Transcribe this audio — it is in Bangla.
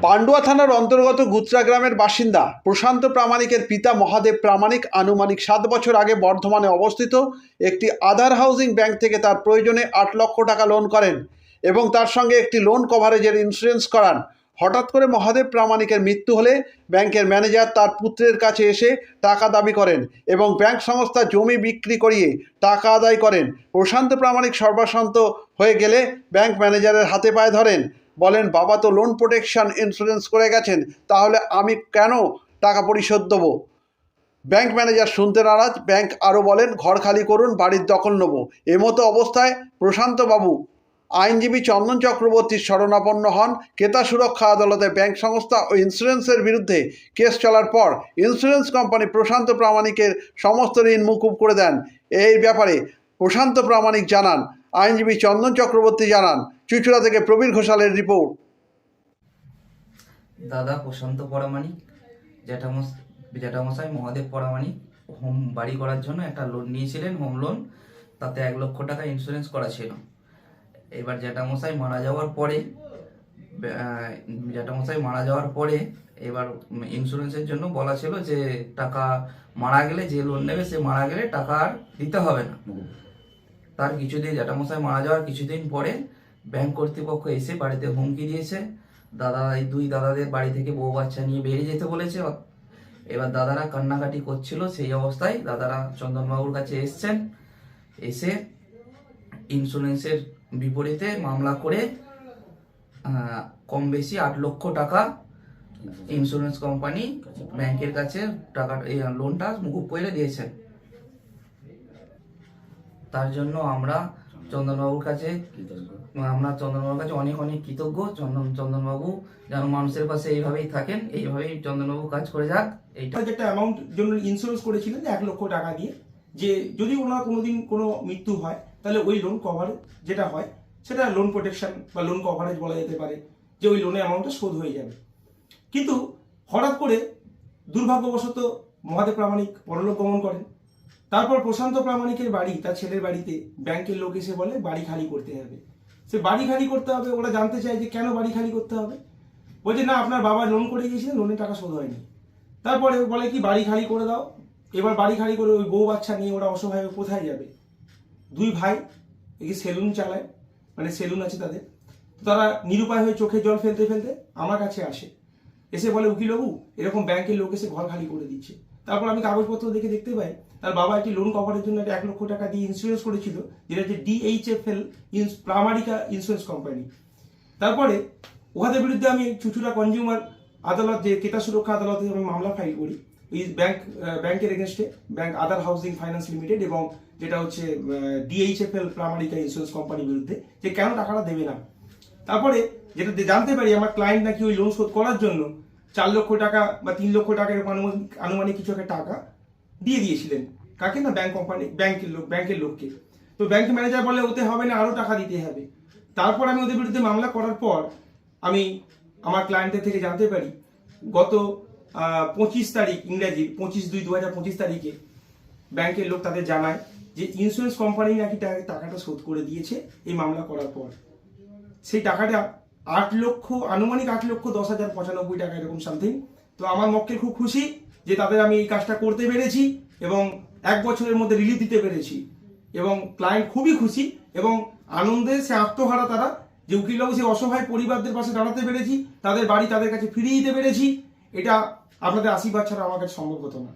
পান্ডুয়া থানার অন্তর্গত গুত্রা গ্রামের বাসিন্দা প্রশান্ত প্রামাণিকের পিতা মহাদেব প্রামাণিক আনুমানিক 7 বছর আগে বর্ধমানে অবস্থিত একটি আধার হাউজিং ব্যাংক থেকে তার প্রয়োজনে 8 লক্ষ টাকা লোন করেন এবং তার সঙ্গে একটি লোন কভারেজের ইন্স্যুরেন্স করান। হঠাৎ করে মহাদেব প্রামাণিকের মৃত্যু হলে ব্যাংকের ম্যানেজার তার পুত্রের কাছে এসে টাকা দাবি করেন এবং ব্যাংক সংস্থা জমি বিক্রি করিয়ে টাকা আদায় করেন। প্রশান্ত প্রামাণিক সর্বশান্ত হয়ে গেলে ব্যাংক ম্যানেজারের হাতে পায়ে ধরেন, বলেন, বাবা তো লোন প্রোটেকশন ইন্স্যুরেন্স করে গেছেন, তাহলে আমি কেন টাকা পরিশোধ দেবো? ব্যাংক ম্যানেজার শুনতে নারাজ। ব্যাংক আরও বলেন, ঘর খালি করুন, বাড়ির দখল নেব। এমতো অবস্থায় প্রশান্তবাবু আইনজীবী চন্দন চক্রবর্তীর শরণাপন্ন হন। ক্রেতা সুরক্ষা আদালতে ব্যাংক সংস্থা ও ইন্স্যুরেন্সের বিরুদ্ধে কেস চলার পর ইন্স্যুরেন্স কোম্পানি প্রশান্ত প্রামাণিকের সমস্ত ঋণ মকুব করে দেন। এই ব্যাপারে প্রশান্ত প্রামাণিক জানান, আইনজীবী চন্দন চক্রবর্তী জানান। চুঁচুড়া থেকে প্রবীর ঘোষালের রিপোর্ট। দাদা প্রশান্ত প্রামাণিক, জ্যাঠামশাই মহাদেব প্রামাণিক হোম বাড়ি করার জন্য একটা লোন নিয়েছিলেন, হোম লোন। তাতে 1 লক্ষ টাকা ইন্স্যুরেন্স করা ছিল। এবার জ্যাঠামশাই মারা যাওয়ার পরে এবার ইন্স্যুরেন্সের জন্য বলা ছিল যে টাকা মারা গেলে, যে লোন নেবে সে মারা গেলে টাকা আর দিতে হবে না। তার কিছুদিন, জ্যাঠামশাই মারা যাওয়ার কিছুদিন পরে ব্যাংক কর্তৃপক্ষ এসে বাড়িতে হুমকি দিয়েছে। এই 2 দাদাদের বাড়ি থেকে বউ বাচ্চা নিয়ে বেরিয়ে যেতে বলেছে। এবার দাদারা কান্নাকাটি করছিল। সেই অবস্থায় দাদারা চন্দনবাবুর কাছে এসে ইন্স্যুরেন্সের বিপরীতে মামলা করে কম বেশি 8 লক্ষ টাকা ইন্স্যুরেন্স কোম্পানি ব্যাংকের কাছে এই লোনটা মুকুব করে দিয়েছেন। তার জন্য আমরা চন্দনবাবুর কাছে অনেক অনেক কৃতজ্ঞ। চন্দনবাবু যেন মানুষের পাশে এইভাবেই থাকেন, এইভাবেই চন্দনবাবু কাজ করে যাক। এইটা যেটা অ্যামাউন্ট জন্য ইন্স্যুরেন্স করেছিলেন 1 লক্ষ টাকা দিয়ে, যে যদি ওনার কোনোদিন কোনো মৃত্যু হয় তাহলে ওই লোন কভারেজ যেটা হয় সেটা লোন প্রোটেকশন বা লোন কভারেজ বলা যেতে পারে, যে ওই লোনের অ্যামাউন্টটা শোধ হয়ে যাবে। কিন্তু হঠাৎ করে দুর্ভাগ্যবশত মহাদেব প্রামাণিক পরলোক গমন করেন। তারপর প্রশান্ত প্রামাণিকের বাড়ি, তার ছেলের বাড়িতে ব্যাংকের লোক এসে বলে বাড়ি খালি করতে হবে। সে বাড়ি খালি করতে হবে, ওরা জানতে চায় যে কেন বাড়ি খালি করতে হবে। বলছে না, আপনার বাবা লোন করে গিয়েছিলেন, লোনের টাকা শোধ হয়নি। তারপরে বলে কি বাড়ি খালি করে দাও। এবার বাড়ি খালি করে ওই বউ বাচ্চা নিয়ে ওরা অসহায় কোথায় যাবে? 2 ভাই এই সেলুন চালায়, মানে সেলুন আছে তাদের। তারা নিরুপায় হয়ে চোখে জল ফেলতে ফেলতে আমার কাছে এসে বলে, উকিলবাবু এরকম ব্যাংকের লোক এসে ঘর খালি করে দিচ্ছে। তারপর আমি কাগজপত্র দেখতে পাই তার বাবা একটি লোন কভারের জন্য 1 লক্ষ টাকা দিয়ে ইন্স্যুরেন্স করেছিল, যেটা হচ্ছে DHFL প্রামাণিকা ইন্স্যুরেন্স কোম্পানি। তারপরে উহাদের বিরুদ্ধে আমি চুঁচুড়া কনজিউমার আদালত, যে ক্রেতা সুরক্ষা আদালতে আমি মামলা ফাইল করি এই ব্যাংকের এগেনস্টে, ব্যাংক আদার হাউজিং ফাইন্যান্স লিমিটেড এবং যেটা হচ্ছে DHFL প্রামাণিকা ইন্স্যুরেন্স কোম্পানির বিরুদ্ধে, যে কেন টাকাটা দেবে না। তারপরে যেটা জানতে পারি আমার ক্লায়েন্ট নাকি ওই লোন শোধ করার জন্য 4 লক্ষ টাকা বা 3 লক্ষ টাকার আনুমানিক কিছু একটা টাকা দিয়ে দিয়েছিলেন। কাকে না? ব্যাংকের লোককে। তো ব্যাংক ম্যানেজার বলে ওতে হবে না, আরো টাকা দিতে হবে। তারপর আমি ওদের বিরুদ্ধে মামলা করার পর আমি আমার ক্লায়েন্টের থেকে জানতে পারি গত 25 তারিখ, ইংরেজির 25/2/2025 তারিখে ব্যাংকের লোক তাদের জানায় যে ইন্স্যুরেন্স কোম্পানি নাকি টাকাটা শোধ করে দিয়েছে এই মামলা করার পর। সেই টাকাটা 8 লক্ষ, আনুমানিক 8,10,95 টাকা, এরকম সামথিং। তো আমার মক্কেল খুব খুশি যে তাদের আমি এই কাজটা করতে পেরেছি এবং 1 বছরের মধ্যে রিলিফ দিতে পেরেছি, এবং ক্লায়েন্ট খুবই খুশি এবং আনন্দে সে আত্মহারা তারা, যে উকিলবাবু সে অসহায় পরিবারদের পাশে দাঁড়াতে পেরেছি, তাদের বাড়ি তাদের কাছে ফিরিয়ে দিতে পেরেছি। এটা আপনাদের আশীর্বাদ ছাড়া আমার কাছে সম্ভব হতো না।